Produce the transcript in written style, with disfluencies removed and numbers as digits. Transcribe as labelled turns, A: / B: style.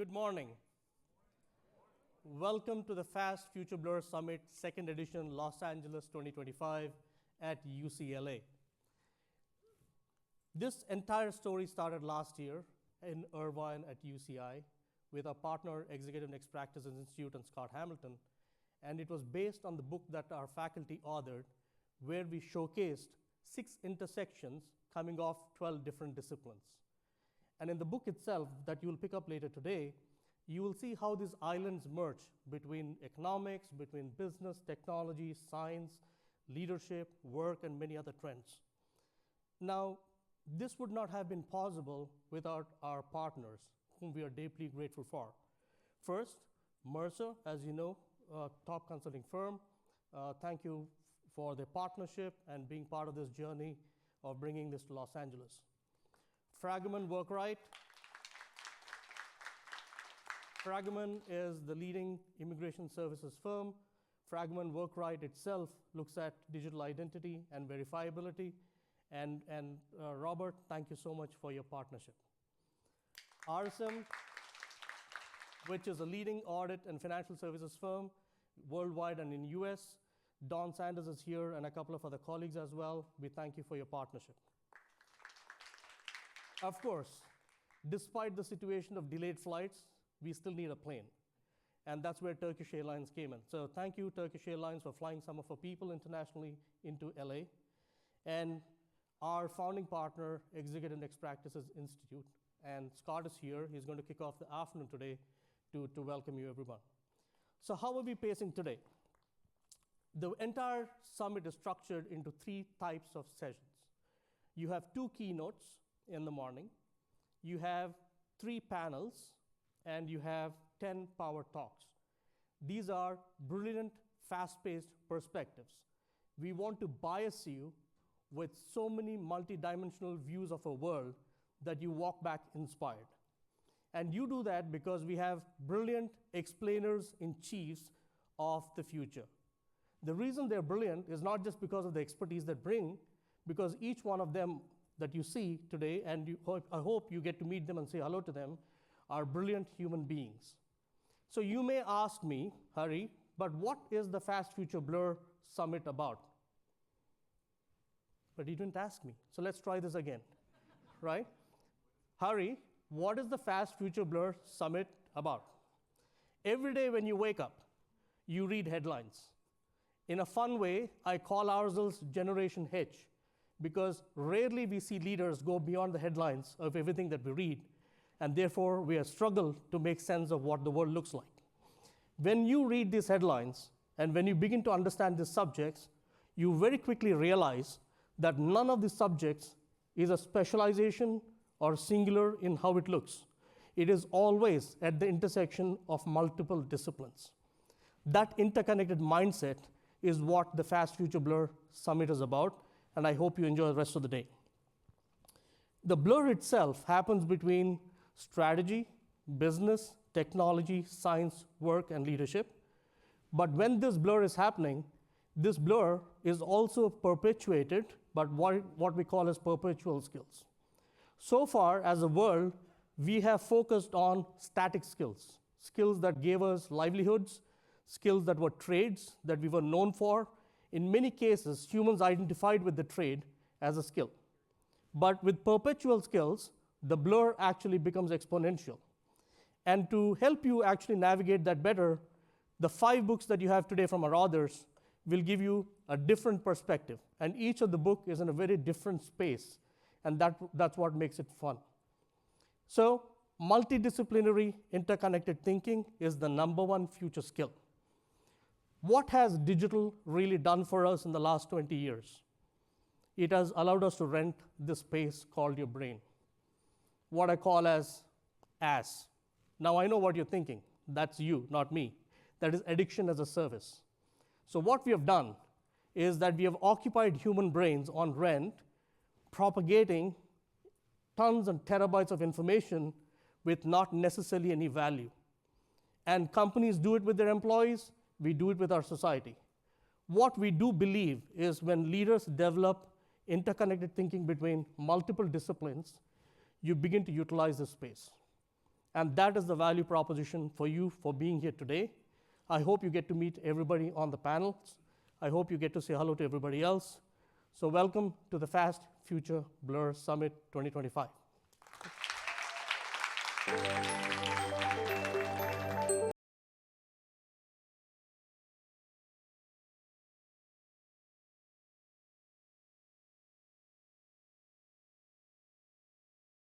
A: Good morning. Welcome to the Fast Future Blur Summit, second edition, Los Angeles 2025 at UCLA. This entire story started last year in Irvine at UCI with our partner, Executive Next Practices Institute and Scott Hamilton, and it was based on the book that our faculty authored, where we showcased 6 intersections coming off 12 different disciplines. And in the book itself that you'll pick up later today, you will see how these islands merge between economics, between business, technology, science, leadership, work, and many other trends. Now, this would not have been possible without our partners, whom we are deeply grateful for. First, Mercer, as you know, a top consulting firm. Thank you for their partnership and being part of this journey of bringing this to Los Angeles. Fragoman Workright. Fragoman is the leading immigration services firm. Fragoman Workright itself looks at digital identity and verifiability. And Robert, thank you so much for your partnership. RSM, which is a leading audit and financial services firm worldwide and in US. Don Sanders is here and a couple of other colleagues as well. We thank you for your partnership. Of course, despite the situation of delayed flights, we still need a plane. And that's where Turkish Airlines came in. So thank you, Turkish Airlines, for flying some of our people internationally into LA. And our founding partner, Executive Next Practices Institute. And Scott is here. He's going to kick off the afternoon today to welcome you, everyone. So how are we pacing today? The entire summit is structured into 3 types of sessions. You have 2 keynotes in the morning. You have 3 panels, and you have 10 power talks. These are brilliant, fast-paced perspectives. We want to bias you with so many multidimensional views of a world that you walk back inspired. And you do that because we have brilliant explainers-in-chiefs of the future. The reason they're brilliant is not just because of the expertise they bring, because each one of them that you see today, and I hope you get to meet them and say hello to them, are brilliant human beings. So you may ask me, Hari, but what is the Fast Future Blur Summit about? But you didn't ask me, so let's try this again, right? Hari, what is the Fast Future Blur Summit about? Every day when you wake up, you read headlines. In a fun way, I call ourselves Generation H, because rarely we see leaders go beyond the headlines of everything that we read, and therefore we have struggled to make sense of what the world looks like. When you read these headlines, and when you begin to understand these subjects, you very quickly realize that none of these subjects is a specialization or singular in how it looks. It is always at the intersection of multiple disciplines. That interconnected mindset is what the Fast Future Blur Summit is about, and I hope you enjoy the rest of the day. The blur itself happens between strategy, business, technology, science, work, and leadership. But when this blur is happening, this blur is also perpetuated by what we call as perpetual skills. So far, as a world, we have focused on static skills, skills that gave us livelihoods, skills that were trades that we were known for. In many cases, humans identified with the trade as a skill. But with perpetual skills, the blur actually becomes exponential. And to help you actually navigate that better, the 5 books that you have today from our authors will give you a different perspective. And each of the book is in a very different space. And that's what makes it fun. So multidisciplinary interconnected thinking is the #1 future skill. What has digital really done for us in the last 20 years? It has allowed us to rent this space called your brain, what I call as AS. Now I know what you're thinking. That's you, not me. That is addiction as a service. So what we have done is that we have occupied human brains on rent, propagating tons and terabytes of information with not necessarily any value. And companies do it with their employees. We do it with our society. What we do believe is when leaders develop interconnected thinking between multiple disciplines, you begin to utilize this space. And that is the value proposition for you for being here today. I hope you get to meet everybody on the panels. I hope you get to say hello to everybody else. So welcome to the Fast Future Blur Summit 2025.